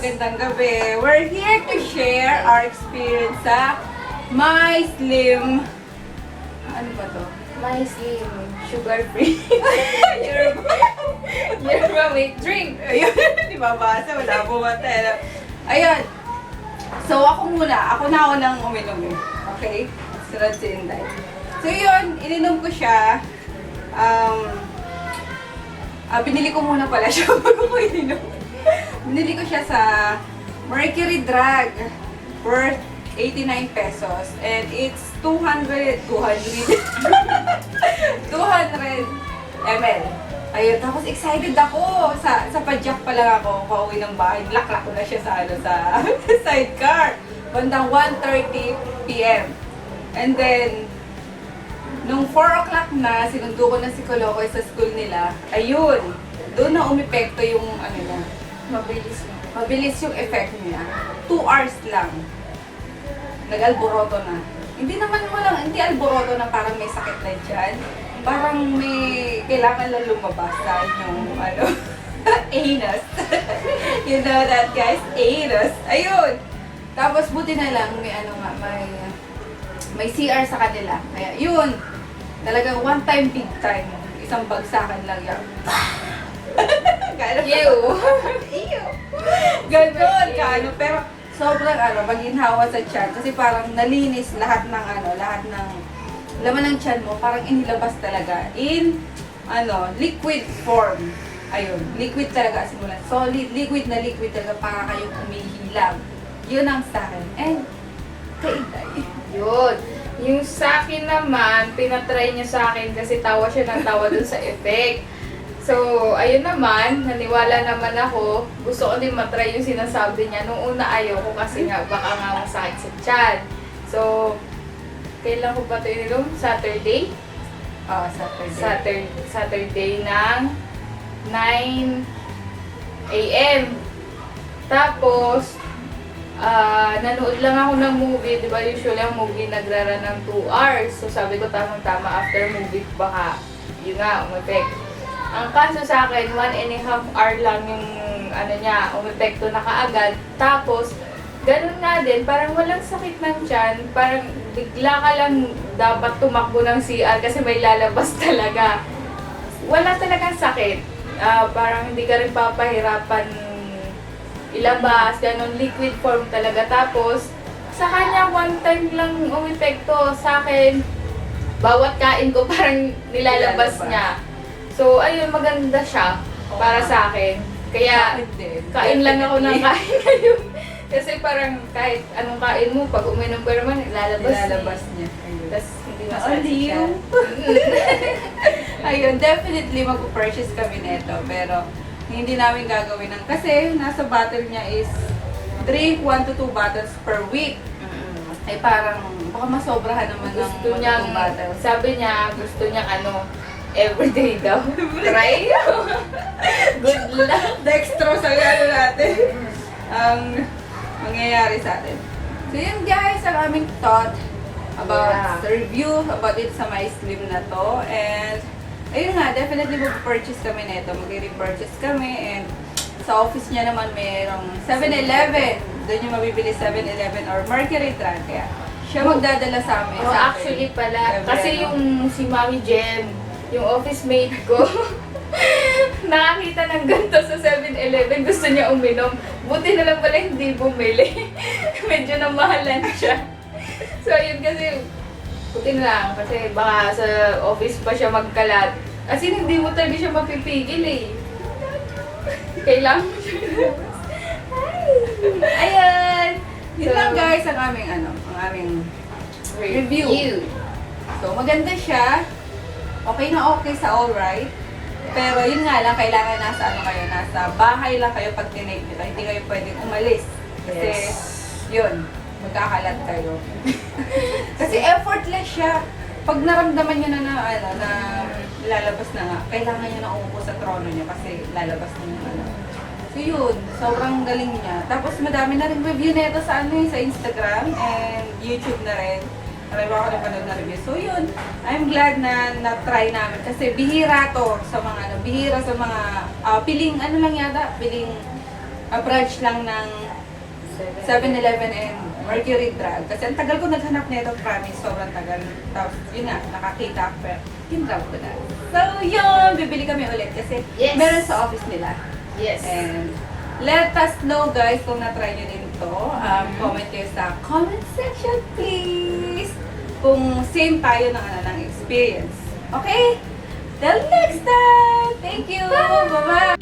magandang gabi. We're here to share our experience sa My Slim. Ano ba to? My Slim, sugar-free. Yerba mate drink. Ayun, di ba basa? Wala po mata. Ayun. So ako muna. Ako na unang uminom eh. Okay? Sunod si Inday. So yun, ininom ko siya. Binili ko muna pala siya bago ko ininom. Binili ko siya sa Mercury Drug worth 89 pesos and it's 200 ml. Ayun, tapos excited ako. Sa padjak pa lang ako, pauwi ng bahay. Laklak ko na siya sa sidecar. Bandang 1:30 p.m. And then, nung 4 o'clock na, sinundo ko na si Kolokoy sa school nila. Ayun, doon na umepekto yung ano niya. Mabilis na. Mabilis yung effect niya. 2 hours lang. Nag-alboroto na. Hindi alboroto na parang may sakit na dyan. Parang may kailangan lang lumabas sa inyong anus. You know that guys? Anus. Ayun. Tapos buti na lang may CR sa kanila. Kaya yun. Talagang one time, big time. Isang bagsakan lang yan. Ew! Ew! Ganon ka, pero sobrang maginhawa sa tiyan. Kasi parang nalinis lahat ng laman ng tiyan mo, parang inilabas talaga in, liquid form. Ayun, liquid talaga simulan. Solid, liquid na liquid talaga para kayong umihilang. Yun ang sa akin. And, kay Inday. Yun. Yung sa akin naman, pinatry niya sa akin kasi tawa siya ng tawa dun sa effect. So, ayun naman, naniwala naman ako. Gusto ko din matry yung sinasabi niya. Nung una ayoko kasi nga baka nga masakit sa tiyan. So, kailan ko ba ito ininom? Saturday? Saturday ng 9 a.m. Tapos, nanood lang ako ng movie. Di ba usually ang movie nagrara ng 2 hours. So sabi ko tamang-tama after movie baka yun nga, umepek. Ang kaso sa akin, 1.5 hour lang yung umepekto na kaagad. Tapos, ganun nga din, parang walang sakit ng tiyan. Parang bigla ka lang dapat tumakbo ng CR kasi may lalabas talaga. Wala talagang sakit. Parang hindi ka rin papahirapan ilabas, ganun, liquid form talaga. Tapos, sa kanya, one time lang umepekto. Sa akin, bawat kain ko parang nilalabas niya. So, ayun, maganda siya para sa akin. Kaya, kain lang ako ng kain ngayon. Kasi parang kahit anong kain mo, pag uminom ko naman, ilalabas niya. Tapos, hindi masakit siya. Ayun, definitely mag-purchase kami nito. Pero, hindi namin gagawin kasi nasa bottle niya is drink 1 to 2 bottles per week. Ay parang baka masobrahan naman ng 1 to 2 bottles. Sabi niya, gusto niya everyday daw. Try. Good luck. Dextrose ang natin. Ang mangyayari sa atin. So yun guys, ang aming thought about the review about it sa My Slim na to. And ayun nga, definitely mag-purchase kami nito. Mag-repurchase kami and sa office niya naman mayroong 7-Eleven. Doon yung mabibili 7-Eleven or Mercury Drug. Kaya siya magdadala sa amin. Actually pala, kasi yung si Mami Jem, yung office mate ko, nakakita ng ganito sa 7-Eleven, gusto niya uminom. Buti na lang pala hindi bumili. Medyo namahalan siya. So yun kasi, buti na lang kasi baka sa office pa siya magkalat. As in, hindi mo talaga siya mapipigil eh. Kailangan mo siya ilabas. Ayan! Yun lang guys ang aming review. So maganda siya. Okay na okay sa alright. Pero yun nga lang, kailangan nasa bahay lang kayo pag tinake nito. Hindi kayo pwedeng umalis. Kasi yun, magkakalat kayo. Kasi effortless siya. Pag naramdaman nyo na lalabas na nga, kailangan nyo na umupo sa trono nyo kasi lalabas na yung So yun, sobrang galing niya. Tapos madami na rin review nito sa sa Instagram and YouTube na rin. Marami ako napanood na review. So yun, I'm glad na na-try namin kasi bihira to sa mga bihira sa mga piling lang yata, piling a branch lang ng 7-Eleven and Mercury Drug. Kasi ang tagal ko naghanap nito, promise, sobrang tagal. Tapos, yun nga, nakakita ako, pero tinrap ko na. So, yun, bibili kami ulit kasi Yes. meron sa office nila. Yes. And let us know, guys, kung na-try nyo din ito. Comment kayo sa comment section, please. Kung same tayo ng experience. Okay? Till next time! Thank you! Bye-bye!